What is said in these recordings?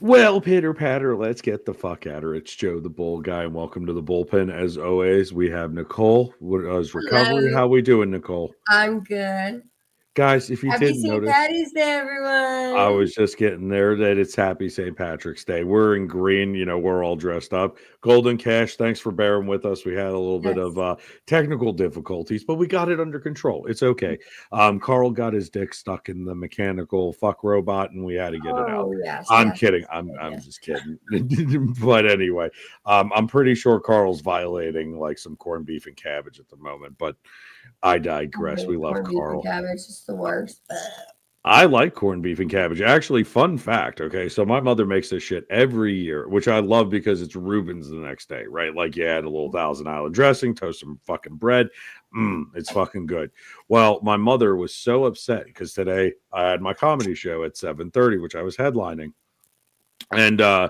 Well, pitter patter, let's get the fuck at her. It's Joe, the bull guy, and welcome to the bullpen. As always, we have Nicole. What is recovery? Hello, How we doing, Nicole? I'm good. Guys, if you Happy didn't St. notice, Patty's Day, I everyone. was just getting there that it's Happy St. Patrick's Day. We're in green, we're all dressed up. Golden Cash, thanks for bearing with us. We had a little bit of Yes. technical difficulties, but we got it under control. It's okay. Carl got his dick stuck in the mechanical fuck robot, and we had to get it out. Oh, yes, I'm yes. kidding. I'm just kidding. But anyway, I'm pretty sure Carl's violating like some corned beef and cabbage at the moment. But I I digress. hate We love corned beef and Carl. cabbage. It's the worst. I like corned beef and cabbage. Actually, fun fact. Okay, so my mother makes this shit every year, which I love because it's Reuben's the next day, right? Like you add a little Thousand Island dressing, toast some fucking bread. It's fucking good. Well, my mother was so upset because today I had my comedy show at 7:30, which I was headlining, and I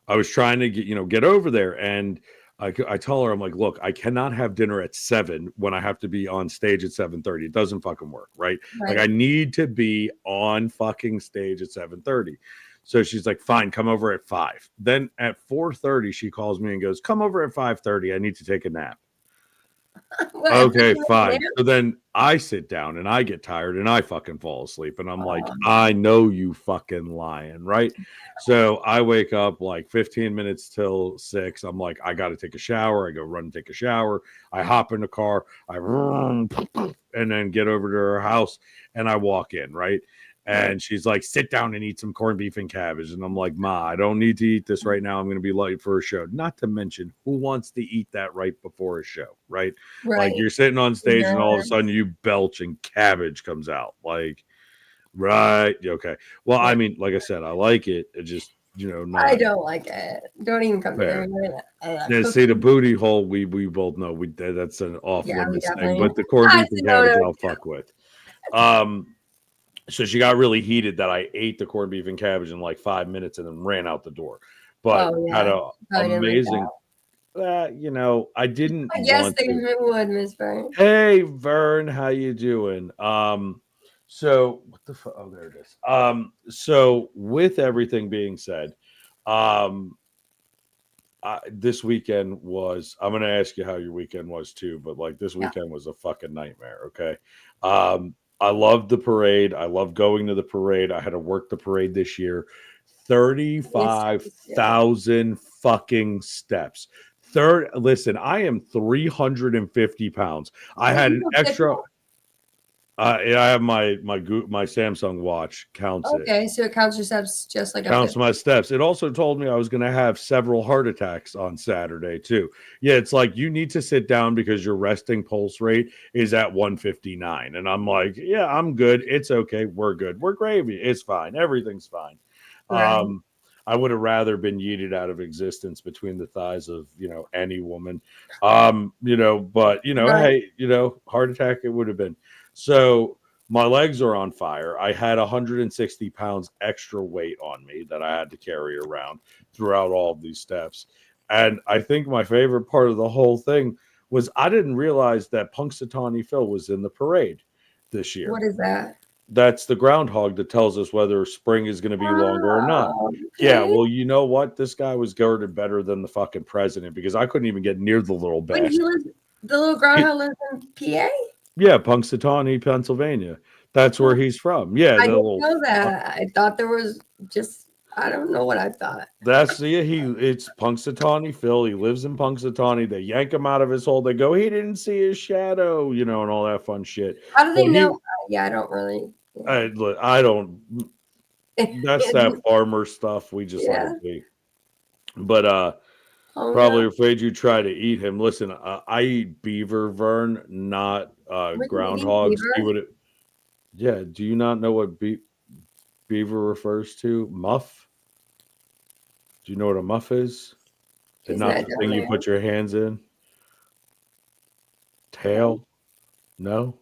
was trying to get over there, and I tell her, I'm like, look, I cannot have dinner at 7 when I have to be on stage at 7:30. It doesn't fucking work, right? Like I Right. need to be on fucking stage at 7:30. So she's like, fine, come over at 5. Then at 4:30, she calls me and goes, come over at 5:30. I need to take a nap. What? Okay, fine. So then I sit down and I get tired and I fucking fall asleep. And I'm like, Oh, I know you fucking lying, right? So I wake up like 15 minutes till 6. I'm like, I got to take a shower. I go run and take a shower. I hop in the car. I run and then get over to her house and I walk in, right? right. And she's like, sit down and eat some corned beef and cabbage. And I'm like, Ma, I don't need to eat this right now. I'm going to be late for a show. Not to mention, who wants to eat that right before a show, right? Like Right. you're sitting on stage and all of a sudden Nerves. you belch and cabbage comes out. Like, right. Okay. Well, I Yeah. mean, like I said, I like it. It just, I not don't like it. Don't even come near fair. me. Yeah, see the Cooking. booty hole, we both know that's an off Yeah, we limits thing, definitely. but the corned beef That's and a no, cabbage no. I'll fuck with. Um, so she got really heated that I ate the corned beef and cabbage in like 5 minutes and then ran out the door. But Oh, had yeah. a Probably didn't like amazing that. I didn't I guess want they to. would, Miss Byrne. Hey Vern, how you doing? So what the fuck? Oh, there it is. So with everything being said, um, this weekend was. I'm gonna ask you how your weekend was too, but like this Yeah. weekend was a fucking nightmare. Okay. I loved the parade. I love going to the parade. I had to work the parade this year. Yes. Thirty-five Yeah. thousand fucking steps. Listen, I am 350 pounds. I Wait, had you an go extra. pickle? Yeah, I have my Samsung watch counts it, Okay, so it counts your steps just like a counts pickle. my steps. It also told me I was going to have several heart attacks on Saturday too. Yeah, it's like you need to sit down because your resting pulse rate is at 159, and I'm like, yeah, I'm good. It's okay. We're good. We're gravy. It's fine. Everything's fine. Right. Um, I would have rather been yeeted out of existence between the thighs of any woman. But Right. hey, heart attack it would have been. So my legs are on fire. I had 160 pounds extra weight on me that I had to carry around throughout all of these steps. And I think my favorite part of the whole thing was I didn't realize that Punxsutawney Phil was in the parade this year. What is that? That's the groundhog that tells us whether spring is going to be longer or not. Oh, Yeah, okay. well, you know what? This guy was girded better than the fucking president because I couldn't even get near the little Wait, he bastard. lives. The little He- groundhog lives in PA. yeah, Punxsutawney, Pennsylvania. That's where Oh, he's from. Yeah, I the didn't little know fuck. that. I thought there was just. I don't know what I thought. It's Punxsutawney Phil. He lives in Punxsutawney. They yank him out of his hole. They go, he didn't see his shadow, and all that fun shit. How do they But know? Yeah, I don't really. I don't. That's Yeah. that farmer stuff. We just let Yeah. it be. But Oh probably no. afraid you try to eat him. Listen, I eat beaver, Vern, not Were you eating groundhogs. He beaver? would. Yeah. Do you not know what beaver refers to? Muff. Do you know what a muff is? And Isn't not that the down thing you there? put your hands in. No. Tail? No.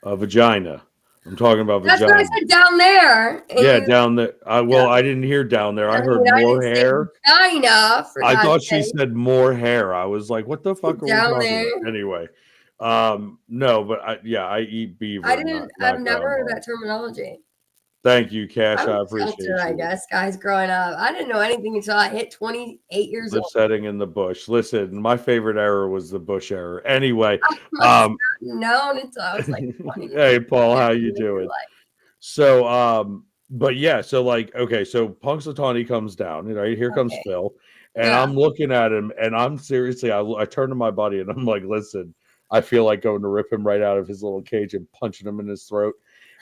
A vagina. I'm talking about That's what I vagina. said down there. And Yeah, you, down there. yeah. I didn't hear down there. I I heard mean, I more didn't say hair. vagina for I God's thought she sake. said more hair. I was like, what the fuck are we Down talking there. about? Anyway, no, but I eat I beaver, didn't. I've not never heard groundhog. that terminology. Thank you, Cash. I'm I a appreciate filter, I you. guess, guys, growing up. I didn't know anything until I hit 28 years Live old. setting in the bush. Listen, my favorite error was the bush error. Anyway, I must not have known until I was like 20. hey Paul, how you Later doing? life. So, but yeah, so like, okay, so Punxsutawney comes down, right? Here comes Okay. Phil, and Yeah. I'm looking at him, and I'm seriously, I turn to my buddy, and I'm like, listen, I feel like going to rip him right out of his little cage and punching him in his throat.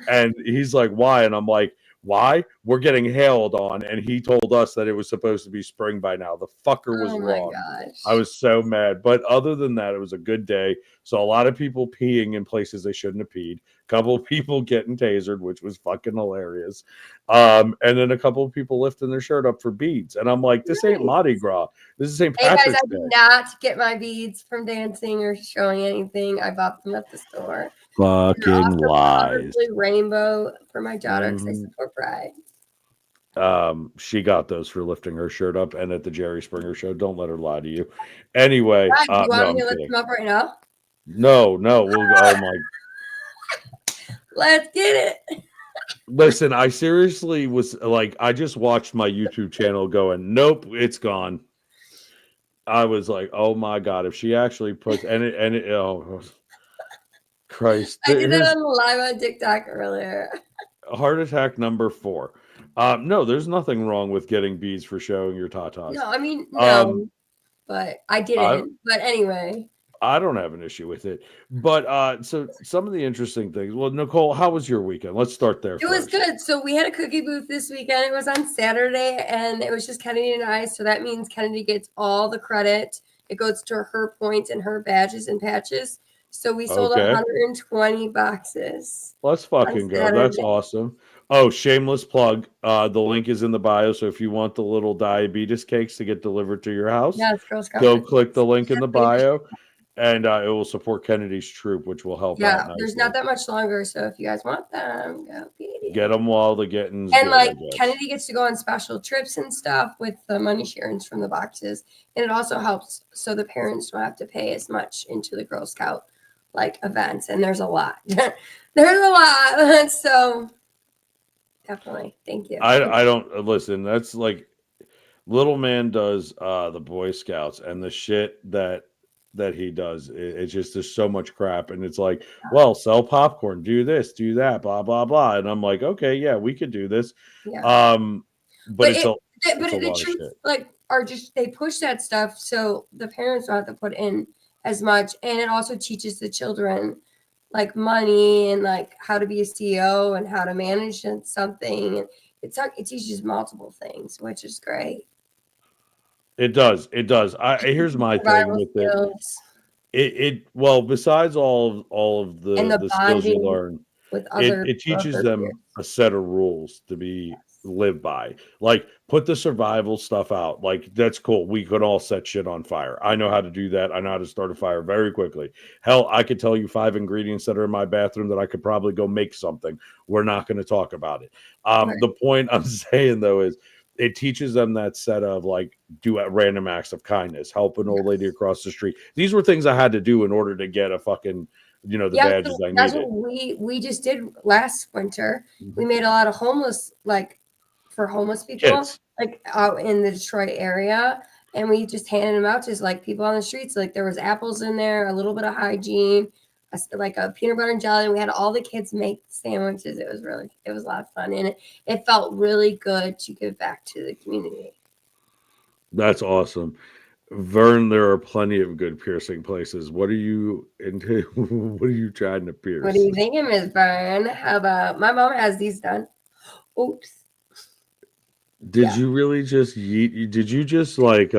And he's like, why? And I'm like, why? We're getting hailed on, and he told us that it was supposed to be spring by now. The fucker was Oh my wrong. I gosh. was so mad. But other than that, it was a good day. So a lot of people peeing in places they shouldn't have peed. A couple of people getting tasered, which was fucking hilarious. And then a couple of people lifting their shirt up for beads. And I'm like, this ain't Mardi Nice. Gras. This is St. Hey guys, Patrick's I Day. did not get my beads from dancing or showing anything. I bought them at the store. They're Fucking also lies. colorfully rainbow for my daughter because I Mhm. support Pride. She got those for lifting her shirt up and at the Jerry Springer show. Don't let her lie to you. Anyway, Pride, do you no, want me I'm to lift kidding. them up right now? No, we'll go. Oh my. Let's get it. Listen, I seriously was like, I just watched my YouTube channel going, nope, it's gone. I was like, oh my God, if she actually puts, oh, Christ. I did that Here's on the live on TikTok earlier. heart attack number 4. No, there's nothing wrong with getting beads for showing your tatas. No, I mean, Um, no, but I I, didn't. But anyway, I don't have an issue with it. But so some of the interesting things. Well, Nicole, how was your weekend? Let's start there it was first. good. So we had a cookie booth this weekend. It was on Saturday, and it was just Kennedy and I. So that means Kennedy gets all the credit. It goes to her points and her badges and patches. So we sold Okay. 120 boxes Let's on fucking go. That's Saturday. awesome. Oh, shameless plug. The link is in the bio. So if you want the little diabetes cakes to get delivered to your house, Yeah, it's Girl Scout go cookies. click the link in the bio, and it will support Kennedy's troop, which will help out Yeah, there's nicely. not that much longer. So if you guys want them, go get it. Get them while the getting's And good, I like guess. Kennedy gets to go on special trips and stuff with the money sharings from the boxes. And it also helps so the parents don't have to pay as much into the Girl Scout like events. And there's a lot. There's a lot. So definitely. Thank you. I don't listen. That's like little man does the Boy Scouts and the shit that he does. It's just there's so much crap, and it's like, well, sell popcorn, do this, do that, blah blah blah, and I'm like, okay, yeah, we could do this. Yeah. But But it's it, a but it's a the lot of truth shit. like are just they push that stuff so the parents don't have to put in as much. And it also teaches the children like money and like how to be a CEO and how to manage something. And it teaches multiple things, which is great. It does, it does. Here's my thing Survival with it. skills Well, besides all of and the the skills you bonding learn, with it other it of teaches their them peers. a set of rules to be Yes. live by. Like put the survival stuff out. Like that's cool. We could all set shit on fire. I know how to do that. I know how to start a fire very quickly. Hell, I could tell you 5 ingredients that are in my bathroom that I could probably go make something. We're not going to talk about it. Right. The point I'm saying though is it teaches them that set of like do random acts of kindness, help an old lady across the street. These were things I had to do in order to get a fucking the Yeah, badges so I that's needed. what we just did last winter. We Mhm. made a lot of homeless like for homeless people Kits. like out in the Detroit area, and we just handed them out to like people on the streets. Like there was apples in there, a little bit of hygiene, like a peanut butter and jelly. And we had all the kids make sandwiches. It was a lot of fun, and it felt really good to give back to the community. That's awesome. Vern, there are plenty of good piercing places. What are you into? What are you trying to What do pierce? you think, Miss Byrne? How about my mom has these done? Oops. Did Yeah. you really just yeet? Did you just like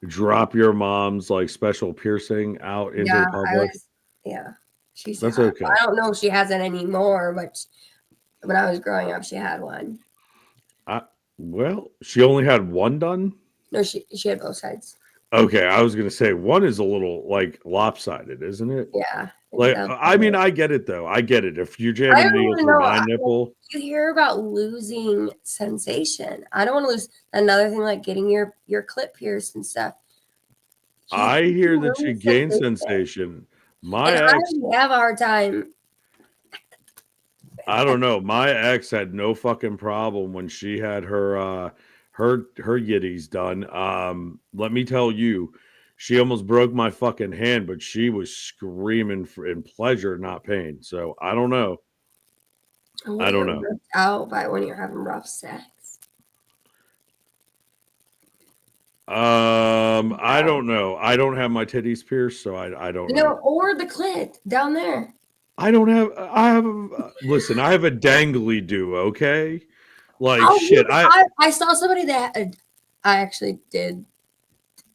drop your mom's like special piercing out into Yeah, the public? yeah. She's That's had, okay. I don't know if she has it anymore, but when I was growing up, she had one. I, well, she only had one done. No, she had both sides. Okay, I was gonna say one is a little like lopsided, isn't it? Yeah. Like, I mean, I get it though. I get it. If you're I jamming don't needle want to through know. my nipple, You hear about losing sensation. I don't want to lose another thing like getting your clip pierced and stuff. I You hear can that you lose gain sensation. sensation. And My I ex, have a hard time I don't know. My ex had no fucking problem when she had her yitties done. Let me tell you, she almost broke my fucking hand, but she was screaming in pleasure, not pain. So I don't know. And what I do you don't get know. ripped out by when you're having rough sex? I don't know. I don't have my titties pierced, so I don't know. Or the clit down there. I don't have. I have. Listen, I have a dangly do. Okay, like Oh, shit. I saw somebody that I actually did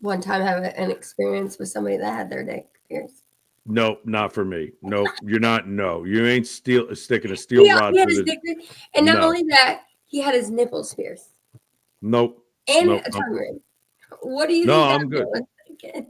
one time have an experience with somebody that had their dick pierced. Nope, not for me. Nope, you're not. No, you ain't sticking a steel He rod had through his the. dick pierced, and not No, only that, he had his nipples pierced nope, and nope, a nope. tongue ring. What do you No, think that I'm good. was thinking? And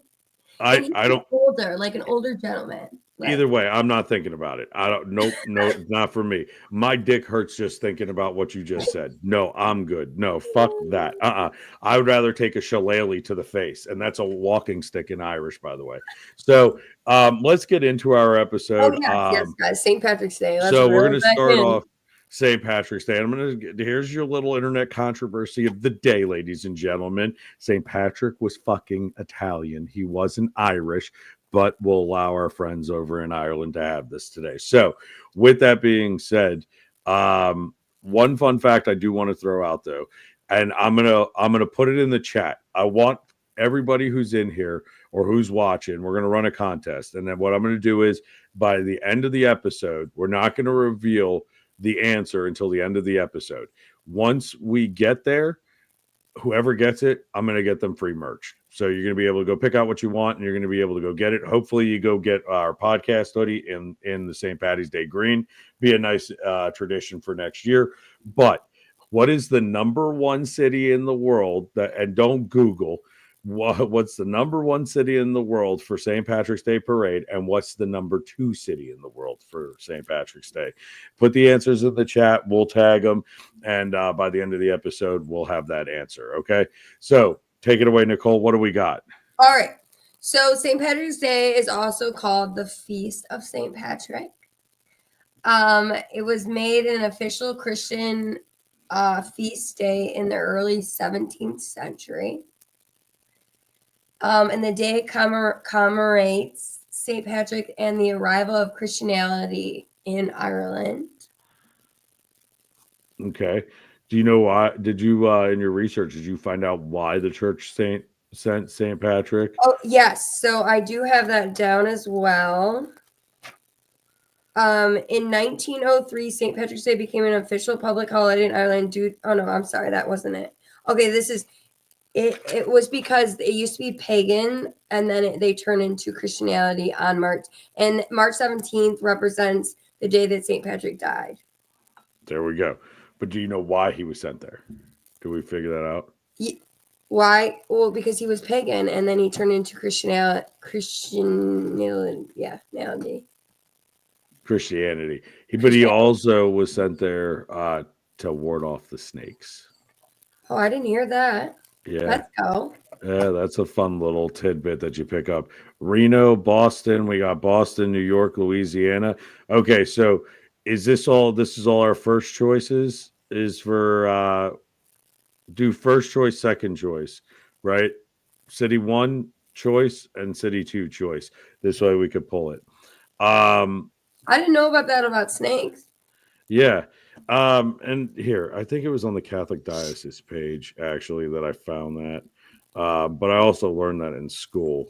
I he's don't. older, like an older gentleman. Like, Either way, I'm not thinking about it. I don't. Nope, nope, not for me. My dick hurts just thinking about what you just said. No, I'm good. No, fuck that. I would rather take a shillelagh to the face, and that's a walking stick in Irish, by the way. So, let's get into our oh episode. yes, guys, St. Patrick's Day. Let's So we're reel going it to back start in. off St. Patrick's Day. I'm going to here's your little internet controversy of the day, ladies and gentlemen. St. Patrick was fucking Italian. He wasn't Irish, but we'll allow our friends over in Ireland to have this today. So, with that being said, one fun fact I do want to throw out though, and I'm gonna put it in the chat. I want everybody who's in here or who's watching, we're gonna run a contest, and then what I'm gonna do is by the end of the episode, we're not going to reveal the answer until the end of the episode. Once we get there, whoever gets it, I'm going to get them free merch. So you're going to be able to go pick out what you want, and you're going to be able to go get it. Hopefully, you go get our podcast hoodie in the St. Patty's Day green. Be a nice tradition for next year. But what is the number one city in the world that? And don't Google what's the number one city in the world for St. Patrick's Day parade, and what's the number two city in the world for St. Patrick's Day. Put the answers in the chat. We'll tag them. And by the end of the episode, we'll have that answer. Okay. So take it away, Nicole. What do we got? All right. So St. Patrick's Day is also called the Feast of St. Patrick. It was made an official Christian feast day in the early 17th century. And the day commemorates St. Patrick and the arrival of Christianity in Ireland. Okay. Do you know why? Did you, in your research, did you find out why the church sent St. Patrick? Oh, yes. So I do have that down as well. In 1903, St. Patrick's Day became an official public holiday in Ireland oh no, I'm sorry, that wasn't it. Okay, this is it. It was because it used to be pagan, and then they turned into Christianity on March. And March 17th represents the day that St. Patrick died. There we go. But do you know why he was sent there? Do we figure that out? Why? Well, because he was pagan, and then he turned into Christianity. Yeah, Christianity. But he also was sent there to ward off the snakes. Oh, I didn't hear that. Yeah. Let's go. Yeah, that's a fun little tidbit that you pick up. Reno, Boston, we got Boston, New York, Louisiana. Okay, so is this all our first choices? Is for do first choice, second choice, right? City one choice and city two choice. This way we could pull it. I didn't know about that about snakes. Yeah. And here, I think it was on the Catholic Diocese page actually that I found that. But I also learned that in school.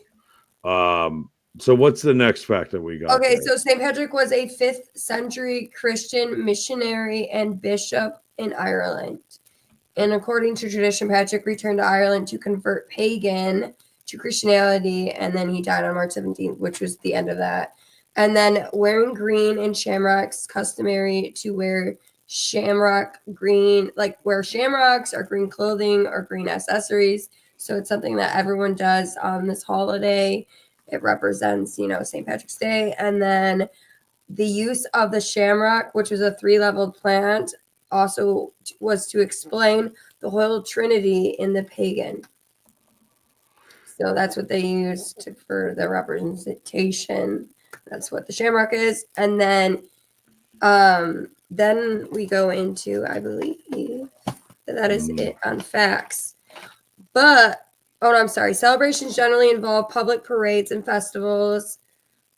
So what's the next fact that we got? Okay, there? so St. Patrick was a 5th century Christian missionary and bishop in Ireland. And according to tradition, Patrick returned to Ireland to convert pagan to Christianity, and then he died on March 17th, which was the end of that. And then wearing green and shamrocks, customary to wear shamrock green, like wear shamrocks or green clothing or green accessories. So it's something that everyone does on this holiday. It represents, St. Patrick's Day. And then the use of the shamrock, which was a 3-leveled plant, also was to explain the whole Trinity in the pagan. So that's what they used for the representation. That's what the shamrock is. And then then we go into, I believe that is it on facts. But, oh, no, I'm sorry. Celebrations generally involve public parades and festivals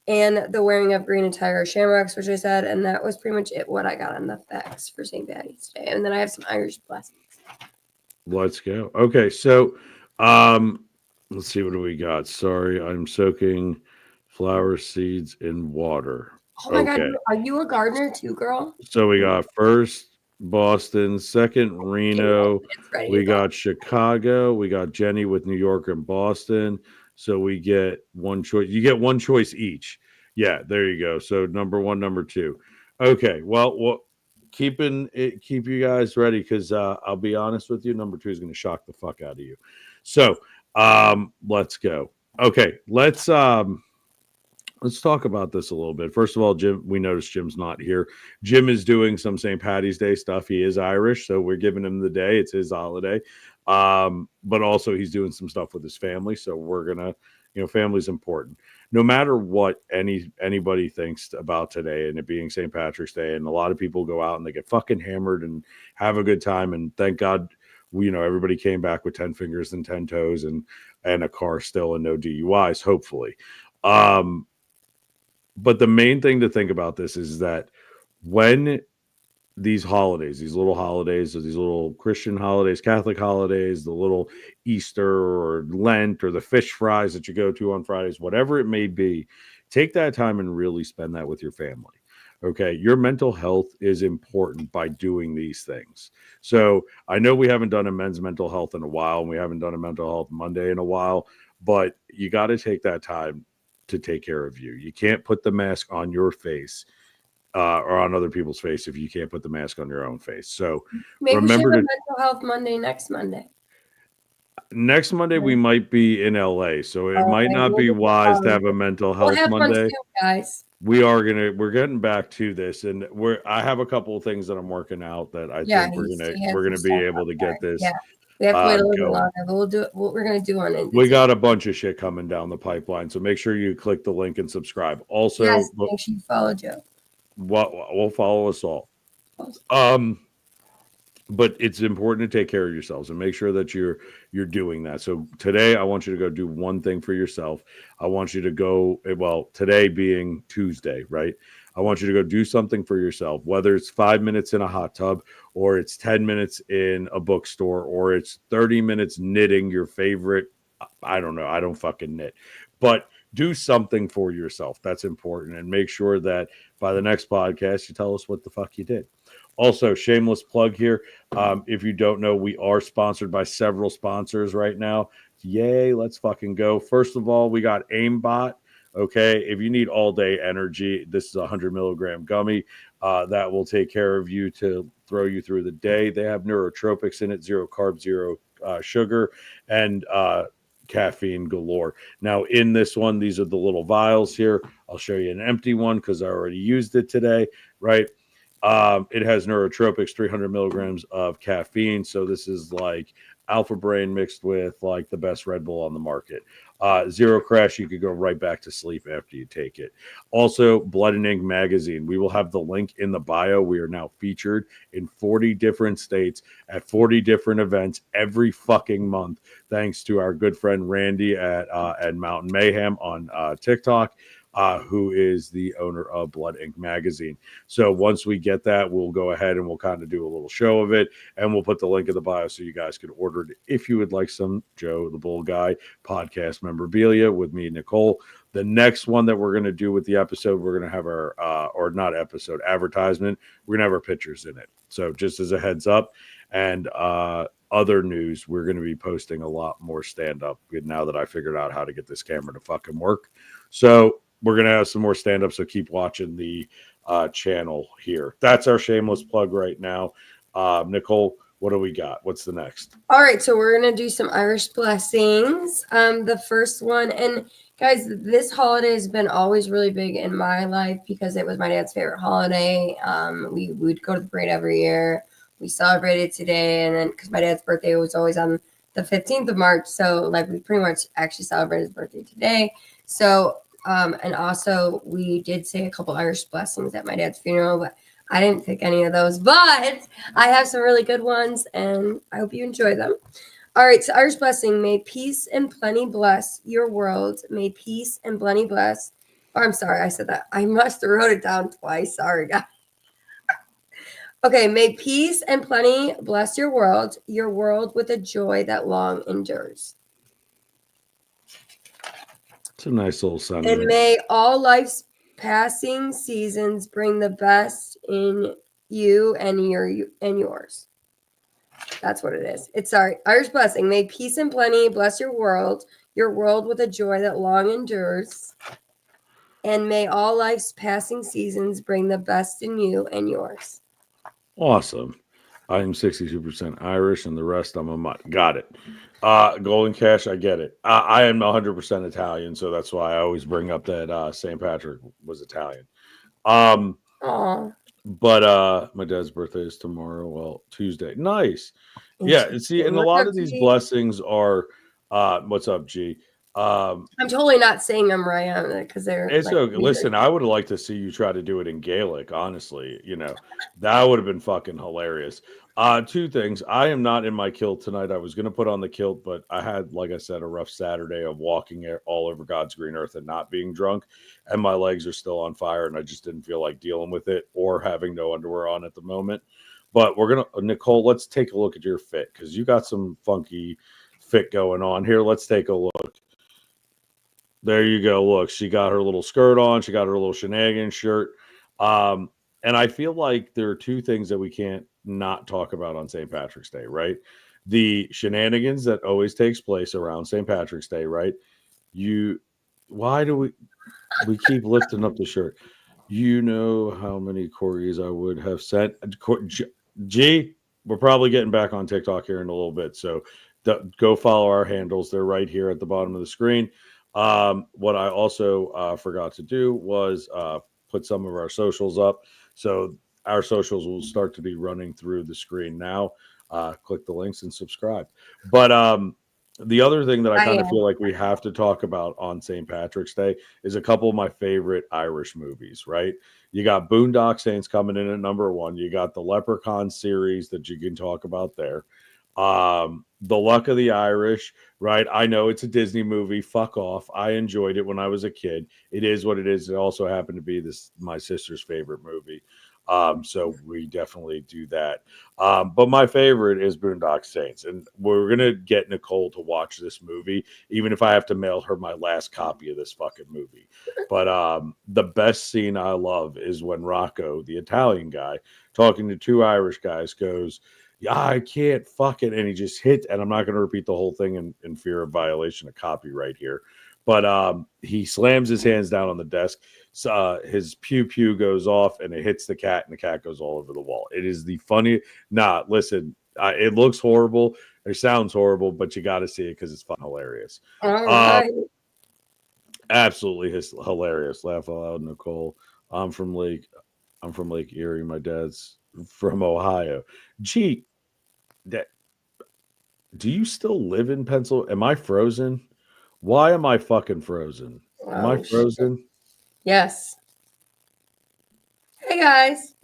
and the wearing of green attire or shamrocks, which I said. And that was pretty much it, what I got on the facts for St. Patty's Day. And then I have some Irish blessings. Let's go. Okay, so let's see, what do we got? Sorry, I'm soaking flower seeds in water. Oh my God, Okay. are you a gardener too, girl? So we got first Boston, second Reno, It's ready to we go. got Chicago, we got Jenny with New York and Boston. So we get one choice. You get one choice each. Yeah, there you go. So number one, number two. Okay. Well, keep you guys ready because I'll be honest with you, number two is going to shock the fuck out of you. So let's go. Okay, let's talk about this a little bit. First of all, Jim, we noticed Jim's not here. Jim is doing some St. Patty's Day stuff. He is Irish, so we're giving him the day. It's his holiday. But also he's doing some stuff with his family. So we're gonna, family's important. No matter what anybody thinks about today and it being St. Patrick's Day, and a lot of people go out and they get fucking hammered and have a good time. And thank God everybody came back with 10 fingers and 10 toes and a car still and no DUIs, hopefully. But the main thing to think about this is that when these holidays, these little holidays, or these little Christian holidays, Catholic holidays, the little Easter or Lent or the fish fries that you go to on Fridays, whatever it may be, take that time and really spend that with your family. Okay. Your mental health is important by doing these things. So I know we haven't done a men's mental health in a while, and we haven't done a mental health Monday in a while, but you got to take that time to take care of you. You can't put the mask on your face or on other people's face if you can't put the mask on your own face. So Maybe remember we should have to a mental health Monday next Monday. next Monday we might be in LA, so it might not be wise to have a mental health have Monday. fun too, guys. We're getting back to this, and I have a couple of things that I'm working out that I think we're gonna be able to get this. Yeah. We have to wait a little bit going. longer, but we'll do it. What we're gonna do on it. We got a bunch of shit coming down the pipeline, so make sure you click the link and subscribe. Also, yes, make sure you follow Joe. We'll follow us all. But it's important to take care of yourselves and make sure that you're doing that. So today I want you to go do one thing for yourself. I want you to go, well, today being Tuesday, right? I want you to go do something for yourself, whether it's 5 minutes in a hot tub, or it's 10 minutes in a bookstore, or it's 30 minutes knitting your favorite. I don't know. I don't fucking knit, but do something for yourself. That's important. And make sure that by the next podcast, you tell us what the fuck you did. Also, shameless plug here. If you don't know, we are sponsored by several sponsors right now. Yay, let's fucking go. First of all, we got Aimbot. Okay, if you need all day energy, this is a 100 milligram gummy that will take care of you to throw you through the day. They have neurotropics in it, 0 carbs, 0 sugar, and caffeine galore. Now, in this one, these are the little vials here. I'll show you an empty one because I already used it today, right? It has neurotropics, 300 milligrams of caffeine. So this is like Alpha Brain mixed with like the best Red Bull on the market. 0 crash, you could go right back to sleep after you take it. Also, Blood and Ink magazine. We will have the link in the bio. We are now featured in 40 different states at 40 different events every fucking month, thanks to our good friend Randy at Mountain Mayhem on TikTok. Who is the owner of Blood Ink magazine. So once we get that, we'll go ahead and we'll kind of do a little show of it, and we'll put the link in the bio so you guys can order it if you would like some Joe the Bull Guy podcast memorabilia with me and Nicole. The next one that we're going to do with the episode, we're going to have our or not episode, advertisement. We're going to have our pictures in it. So just as a heads up. And other news, we're going to be posting a lot more stand-up now that I figured out how to get this camera to fucking work. So we're going to have some more stand-up, so keep watching the channel here. That's our shameless plug right now. Nicole, what do we got? What's the next? All right, so we're going to do some Irish blessings. The first one, and guys, this holiday has been always really big in my life because it was my dad's favorite holiday. We would go to the parade every year. We celebrated today, and then because my dad's birthday was always on the 15th of March, so like we pretty much actually celebrated his birthday today. So and also we did say a couple Irish blessings at my dad's funeral, but I didn't pick any of those, but I have some really good ones, and I hope you enjoy them. All right, so Irish blessing. May peace and plenty bless your world. May peace and plenty bless. Oh, I'm sorry, I said that. I must have wrote it down twice. Sorry, guys. Okay, may peace and plenty bless your world with a joy that long endures. It's a nice little And sentiment. may all life's passing seasons bring the best in you and yours. That's what it is. It's sorry. Irish blessing. May peace and plenty bless your world with a joy that long endures. And may all life's passing seasons bring the best in you and yours. Awesome. I am 62% Irish and the rest I'm a mutt. Got it. Golden Cash, I get it. I am 100% Italian, so that's why I always bring up that St. Patrick was Italian. Aw. But my dad's birthday is tomorrow. Well, Tuesday. Nice. Yeah, and see, and a What's lot up, of these G? blessings are what's up, G? I'm totally not saying them right because they're It's like okay. weird. Listen, I would have liked to see you try to do it in Gaelic, honestly. That would have been fucking hilarious. Two things. I am not in my kilt tonight. I was going to put on the kilt, but I had, like I said, a rough Saturday of walking all over God's green earth and not being drunk. And my legs are still on fire, and I just didn't feel like dealing with it or having no underwear on at the moment. But we're going to, Nicole, let's take a look at your fit because you got some funky fit going on here. Let's take a look. There you go. Look, she got her little skirt on. She got her little shenanigans shirt. And I feel like there are two things that we can't not talk about on St. Patrick's Day, right? The shenanigans that always takes place around St. Patrick's Day, right? Why do we keep lifting up the shirt? You know how many corgis I would have sent. G, we're probably getting back on TikTok here in a little bit. So go follow our handles. They're right here at the bottom of the screen. What I also forgot to do was put some of our socials up. So our socials will start to be running through the screen now. Click the links and subscribe. But the other thing that I kind of feel like we have to talk about on St. Patrick's Day is a couple of my favorite Irish movies, right? You got Boondock Saints coming in at number one. You got the Leprechaun series that you can talk about there. The Luck of the Irish, right? I know it's a Disney movie. Fuck off. I enjoyed it when I was a kid. It is what it is. It also happened to be my sister's favorite movie. So we definitely do that. But my favorite is Boondock Saints, and we're gonna get Nicole to watch this movie, even if I have to mail her my last copy of this fucking movie. But the best scene I love is when Rocco, the Italian guy, talking to two Irish guys, goes, "Yeah, I can't fuck it," and he just hit. And I'm not going to repeat the whole thing in fear of violation of copyright here, but he slams his hands down on the desk. His pew pew goes off and it hits the cat, and the cat goes all over the wall. It is the funny. Nah, listen, it looks horrible. It sounds horrible, but you got to see it because it's fun, hilarious. All right. Absolutely hilarious. Laugh aloud, Nicole. I'm from Lake Erie. My dad's from Ohio. Gee, do you still live in Pencil? Am I frozen? Why am I fucking frozen? Am I frozen? Shit. Yes. Hey guys.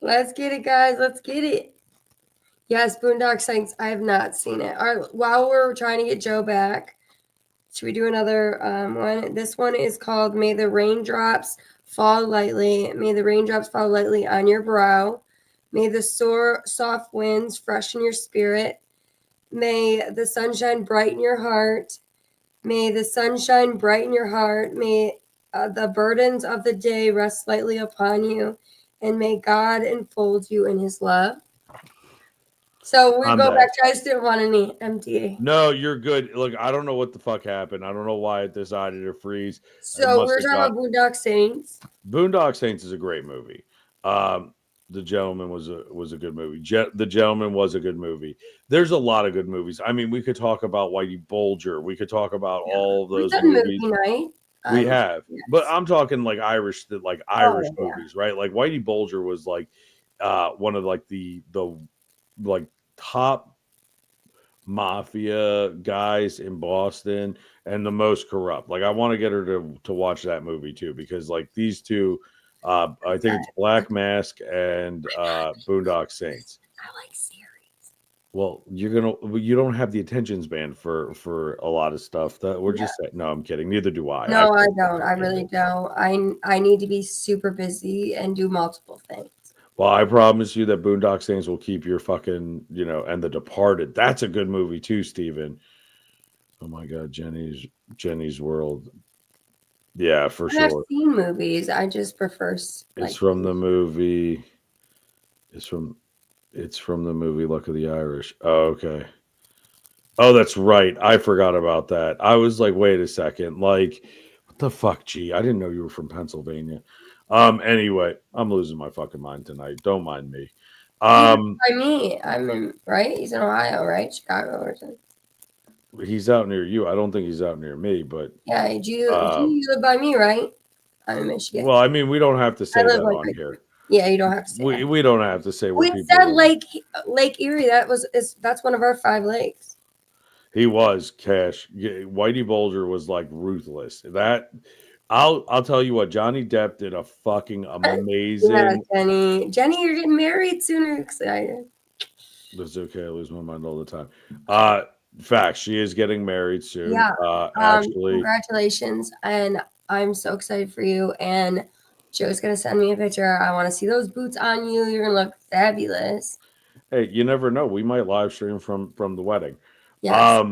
Let's get it, guys. Let's get it. Yes, Boondock Saints. I have not seen it. All right. While we're trying to get Joe back, should we do another one? This one is called May the Raindrops Fall Lightly. May the raindrops fall lightly on your brow. May the soft winds freshen your spirit. May the sunshine brighten your heart. May the sunshine brighten your heart. May the burdens of the day rest lightly upon you. And may God enfold you in his love. So we go back to I just didn't want any MTA. No, you're good. Look, I don't know what the fuck happened. I don't know why it decided to freeze. So we're talking about Boondock Saints. Boondock Saints is a great movie. The Gentleman was a good movie. The Gentleman was a good movie. There's a lot of good movies. I mean, we could talk about Whitey Bulger. We could talk about all of those movies. Movie night. We have, yes. But I'm talking like Irish movies, right? Like Whitey Bulger was like one of like the like top mafia guys in Boston and the most corrupt. Like I want to get her to watch that movie too, because like these two I think it's Black Mask and Boondock Saints. I like series. Well, you don't have the attention span for a lot of stuff that we're Yeah. just saying. No, I'm kidding. Neither do I. No, I don't. I really don't. I need to be super busy and do multiple things. Well, I promise you that Boondock Saints will keep your fucking, and The Departed. That's a good movie too, Steven. Oh my God, Jenny's World. Yeah, for I've sure. seen movies. I just prefer It's from the movie. It's from the movie Luck of the Irish. Oh, okay. Oh, that's right. I forgot about that. I was like, wait a second. Like, what the fuck, G? I didn't know you were from Pennsylvania. Anyway, I'm losing my fucking mind tonight. Don't mind me. By me. I'm in, right? He's in Ohio, right? Chicago or something. He's out near you. I don't think he's out near me, but Yeah, do you live by me, right? I'm in Michigan. well, I mean, we don't have to say that on right here. Yeah, you don't have to say that. We don't have to say where We people said live. Lake Erie. That's one of our 5 lakes. He was Cash. Whitey Bulger was like ruthless. That I'll tell you what, Johnny Depp did a fucking amazing. Yeah, Jenny, you're getting married sooner. Excited. That's okay. I lose my mind all the time. Fact, she is getting married soon. Yeah. Actually, congratulations, and I'm so excited for you. And Joe's gonna send me a picture. I want to see those boots on you. You're gonna look fabulous. hey, you never know. We might live stream from the wedding. Yes.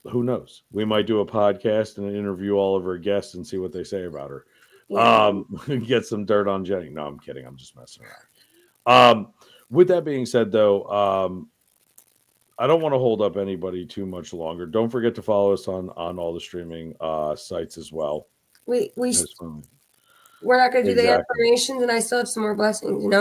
Who knows? We might do a podcast and interview all of her guests and see what they say about her. Yeah. Get some dirt on Jenny. No, I'm kidding. I'm just messing around. With that being said, though, I don't want to hold up anybody too much longer. Don't forget to follow us on all the streaming sites as well. We're not gonna do the affirmations, and I still have some more blessings.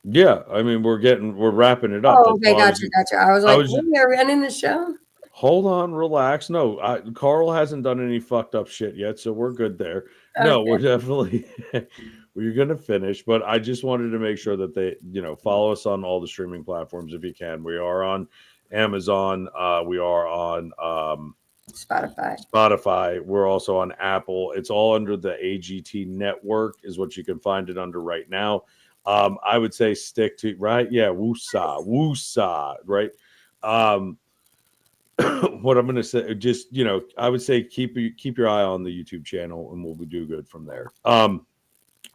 Yeah, I mean we're wrapping it up. Oh, okay, gotcha. I was like, are we ending the show? Hold on, relax. No, Carl hasn't done any fucked up shit yet, so we're good there. Okay. No, we're definitely we're gonna finish, but I just wanted to make sure that they, follow us on all the streaming platforms if you can. We are on Amazon. We are on Spotify. We're also on Apple. It's all under the AGT network, is what you can find it under right now. I would say stick to right. Yeah, woosah, right? What I'm going to say, just, I would say keep your eye on the YouTube channel and we'll do good from there.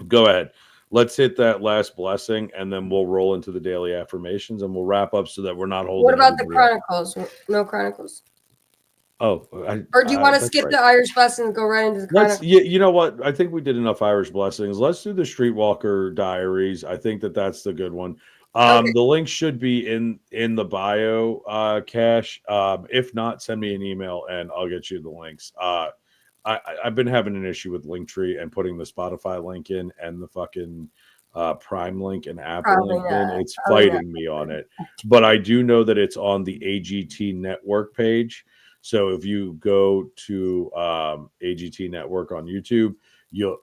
Go ahead. Let's hit that last blessing and then we'll roll into the daily affirmations and we'll wrap up so that we're not holding. What about the Chronicles? No Chronicles. Oh, or do you want to skip the Irish blessings and go right into the Chronicles? You know what? I think we did enough Irish blessings. Let's do the Streetwalker Diaries. I think that's the good one. Okay. The link should be in the bio, Cash. If not, send me an email and I'll get you the links. I've been having an issue with Linktree and putting the Spotify link in and the fucking Prime link and Apple link in. It's fighting me on it. But I do know that it's on the AGT network page. So if you go to AGT network on YouTube,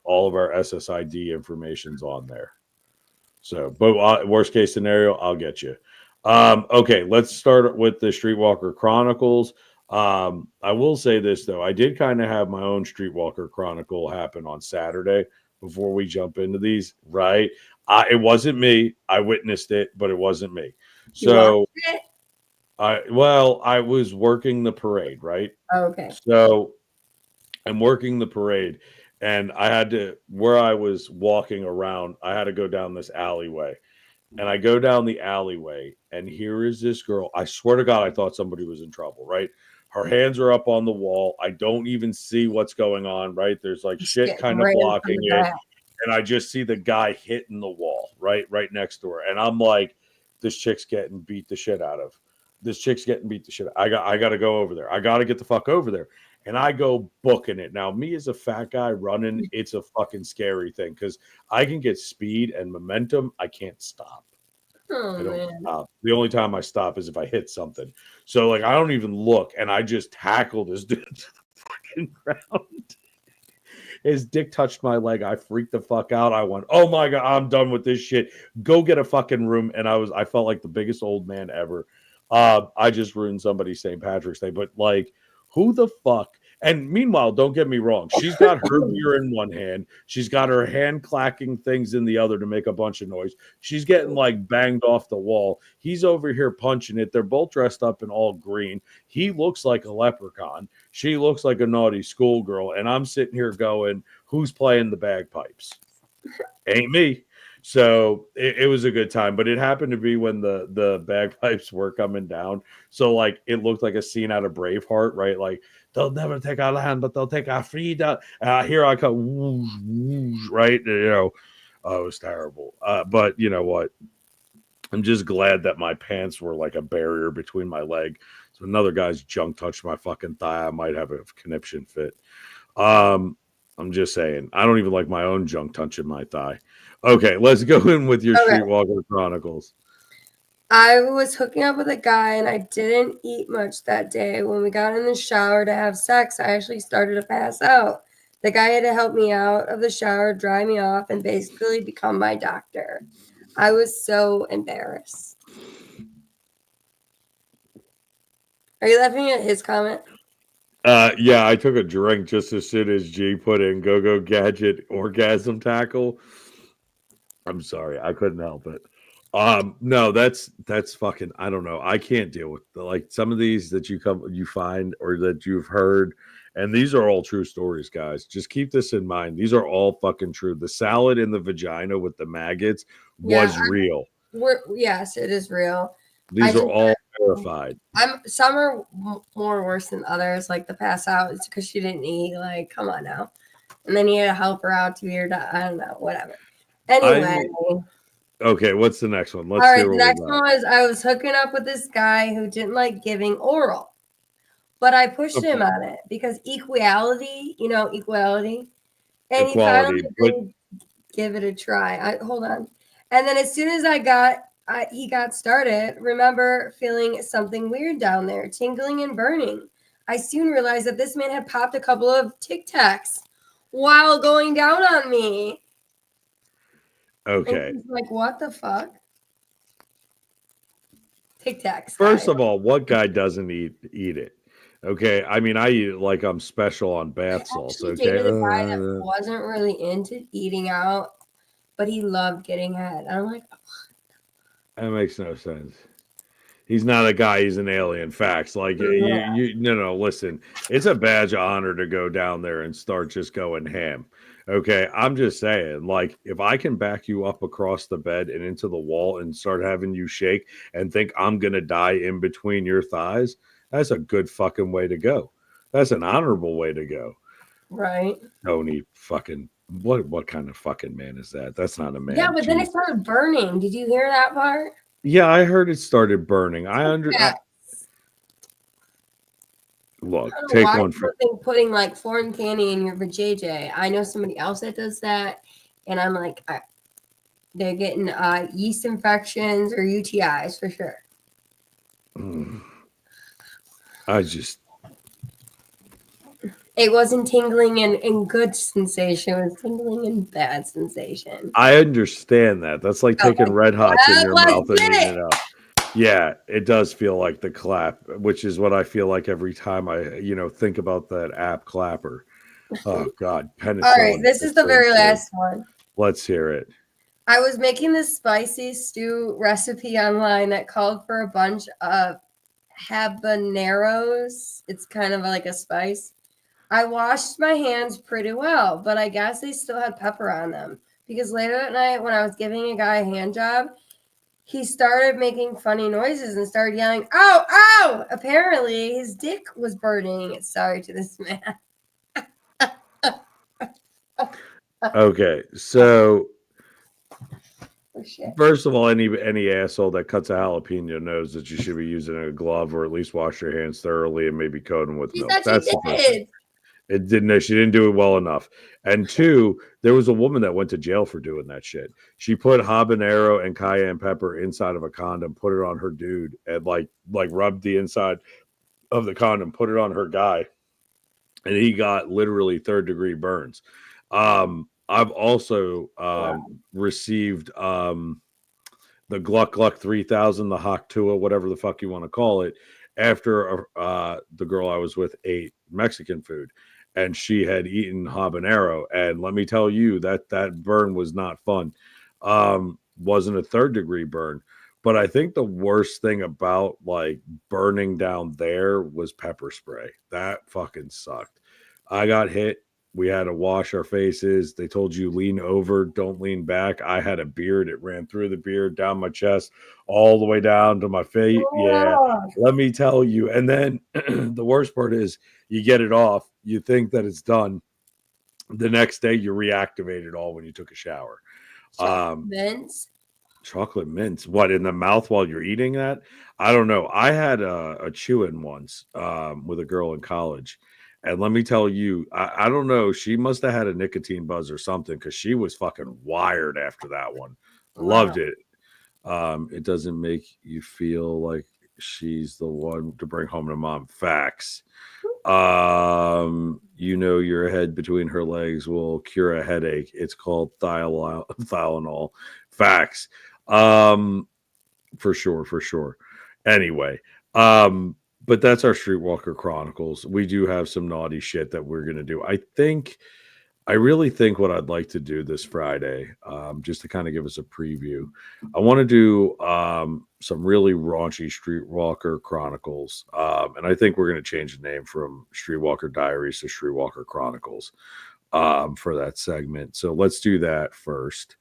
all of our SSID information's on there. So, but worst case scenario, I'll get you. Okay, let's start with the Streetwalker Chronicles. I will say this though, I did kind of have my own Streetwalker Chronicle happen on Saturday before we jump into these, right? It wasn't me. I witnessed it, but it wasn't me. So I was working the parade, right? Okay. So I'm working the parade and I had to, where I was walking around, I had to go down this alleyway. And I go down the alleyway and here is this girl. I swear to God, I thought somebody was in trouble, right? Her hands are up on the wall. I don't even see what's going on, right? There's like shit kind of blocking it. And I just see the guy hitting the wall, right next to her. And I'm like, this chick's getting beat the shit out of. I got to go over there. I got to get the fuck over there. And I go booking it. Now, me as a fat guy running, it's a fucking scary thing because I can get speed and momentum. I can't stop. I don't stop. The only time I stop is if I hit something. So, like, I don't even look. And I just tackle this dude to the fucking ground. His dick touched my leg. I freaked the fuck out. I went, oh my God, I'm done with this shit. Go get a fucking room. And I felt like the biggest old man ever. I just ruined somebody's St. Patrick's Day. But, like, who the fuck? And meanwhile, don't get me wrong, she's got her beer in one hand, she's got her hand clacking things in the other to make a bunch of noise. She's getting like banged off the wall. He's over here punching it. They're both dressed up in all green. He looks like a leprechaun. She looks like a naughty schoolgirl. And I'm sitting here going, who's playing the bagpipes? Ain't me. So it was a good time, but it happened to be when the bagpipes were coming down. So like it looked like a scene out of Braveheart, right? Like they'll never take our land, but they'll take our freedom. Here I come, whoosh, whoosh, right? Oh, it was terrible. But you know what? I'm just glad that my pants were like a barrier between my leg. So another guy's junk touched my fucking thigh, I might have a conniption fit. I'm just saying, I don't even like my own junk touching my thigh. Okay, let's go in with your Okay. Streetwalker Chronicles. I was hooking up with a guy and I didn't eat much that day. When we got in the shower to have sex, I actually started to pass out. The guy had to help me out of the shower, dry me off, and basically become my doctor. I was so embarrassed. Are you laughing at his comment? Yeah, I took a drink just as soon as G put in Go Gadget Orgasm Tackle. I'm sorry, I couldn't help it. No, that's fucking. I don't know. I can't deal with like some of these that you find or that you've heard, and these are all true stories, guys. Just keep this in mind. These are all fucking true. The salad in the vagina with the maggots was real. Yes, it is real. These are all verified. Some are more worse than others, like the pass out. It's because she didn't eat. Like, come on now. And then you had to help her out to your I don't know, whatever. Anyway. Okay, what's the next one? Let's all right, the next one was I was hooking up with this guy who didn't like giving oral. But I pushed him on it because equality, equality. And he finally did give it a try. Hold on. And then as soon as he got started, remember feeling something weird down there, tingling and burning. I soon realized that this man had popped a couple of Tic Tacs while going down on me. Okay. And he's like, what the fuck? Tic Tacs. First of all, what guy doesn't eat it? Okay, I mean, I eat it like I'm special on bath salts. Okay, dated a guy that wasn't really into eating out, but he loved getting head. I'm like, oh. That makes no sense. He's not a guy. He's an alien. Facts. Like no. Listen, it's a badge of honor to go down there and start just going ham. Okay, I'm just saying, like, if I can back you up across the bed and into the wall and start having you shake and think I'm gonna die in between your thighs, that's a good fucking way to go. That's an honorable way to go. Right. Tony fucking what kind of fucking man is that? That's not a man. Yeah, but then it started burning. Did you hear that part? Yeah, I heard it started burning. Look, take one for putting like foreign candy in your vajayjay. I know somebody else that does that, and I'm like, they're getting yeast infections or UTIs for sure. It wasn't tingling and good sensation. It was tingling and bad sensation. I understand that. That's like taking Red Hots in your mouth and eating it up. Yeah, it does feel like the clap, which is what I feel like every time I, think about that app Clapper. Oh God, penicillin. All right, this is the very last one. Let's hear it. I was making this spicy stew recipe online that called for a bunch of habaneros. It's kind of like a spice. I washed my hands pretty well, but I guess they still had pepper on them because later that night when I was giving a guy a hand job, he started making funny noises and started yelling, "Ow, ow!" Apparently, his dick was burning. Sorry to this man. Okay, so first of all, any asshole that cuts a jalapeno knows that you should be using a glove or at least wash your hands thoroughly and maybe coat them with milk. That's the first thing. It didn't. She didn't do it well enough. And two, there was a woman that went to jail for doing that shit. She put habanero and cayenne pepper inside of a condom, put it on her dude, and like rubbed the inside of the condom, put it on her guy, and he got literally third-degree burns. I've also received the Gluck 3000, the Hawk Tua, whatever the fuck you want to call it. after the girl I was with ate Mexican food, and she had eaten habanero. And let me tell you that that burn was not fun. Wasn't a third degree burn, but I think the worst thing about like burning down there was pepper spray. That fucking sucked. I got hit. We had to wash our faces. They told you lean over, don't lean back. I had a beard. It ran through the beard, down my chest, all the way down to my feet. Yeah, Oh, let me tell you. And then the worst part is you get it off. You think that it's done. The next day, you reactivate it all when you took a shower. chocolate Um, mints. Chocolate mints. What, in the mouth while you're eating that? I don't know. I had a chew-in once with a girl in college. And let me tell you, I don't know. She must have had a nicotine buzz or something because she was fucking wired after that one. Wow. Loved it. It doesn't make you feel like she's the one to bring home to mom. Facts. Your head between her legs will cure a headache. It's called Tylenol. Facts. Um, for sure, for sure. Anyway, um, but that's our Streetwalker Chronicles. We do have some naughty shit that we're gonna do. I really think what I'd like to do this Friday, just to kind of give us a preview, I want to do some really raunchy Streetwalker Chronicles. And I think we're going to change the name from Streetwalker Diaries to Streetwalker Chronicles for that segment. So let's do that first.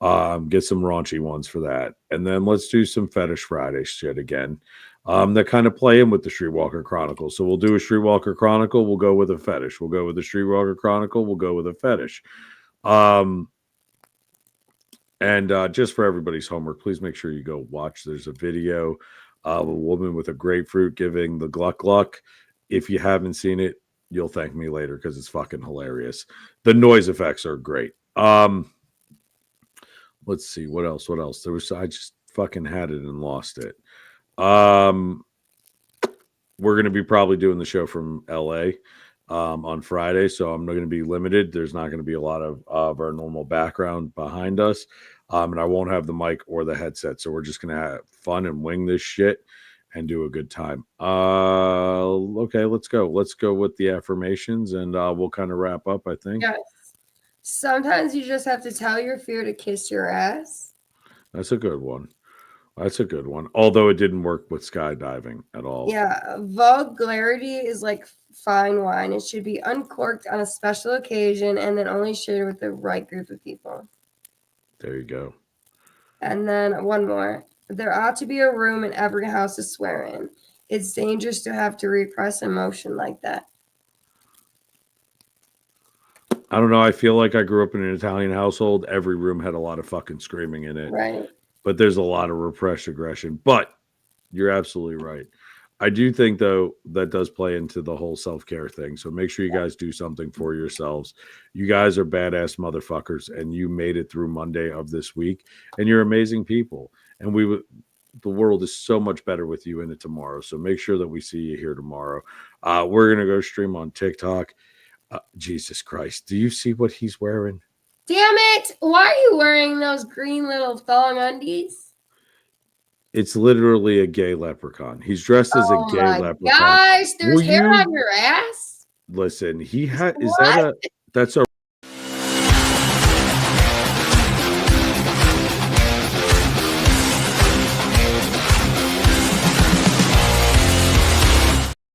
Get some raunchy ones for that. And then let's do some Fetish Friday shit again. That kind of play in with the Streetwalker Chronicle. So we'll do a Streetwalker Chronicle, we'll go with a fetish. We'll go with the Streetwalker Chronicle, we'll go with a fetish. And just for everybody's homework, please make sure you go watch. There's a video of a woman with a grapefruit giving the gluck gluck. If you haven't seen it, you'll thank me later because it's fucking hilarious. The noise effects are great. Let's see what else. I just fucking had it and lost it. We're going to be probably doing the show from LA on Friday, so I'm not going to be limited. There's not going to be a lot of our normal background behind us, and I won't have the mic or the headset. So we're just going to have fun and wing this shit and do a good time. Okay, let's go. Let's go with the affirmations, and we'll kind of wrap up, I think. Yes. Sometimes you just have to tell your fear to kiss your ass. That's a good one. That's a good one. Although it didn't work with skydiving at all. Yeah, vulgarity is like fine wine. It should be uncorked on a special occasion and then only shared with the right group of people. There you go. And then one more. There ought to be a room in every house to swear in. It's dangerous to have to repress emotion like that. I don't know. I feel like I grew up in an Italian household. Every room had a lot of fucking screaming in it. Right. But there's a lot of repressed aggression. But you're absolutely right. I do think, though, that does play into the whole self-care thing. So make sure you guys do something for yourselves. You guys are badass motherfuckers, and you made it through Monday of this week, and you're amazing people. And the world is so much better with you in it tomorrow. So make sure that we see you here tomorrow. We're going to go stream on TikTok. Jesus Christ. Do you see what he's wearing? Damn it! Why are you wearing those green little thong undies? It's literally a gay leprechaun. He's dressed as a gay leprechaun. Gosh, there's hair on your ass. Listen, that's a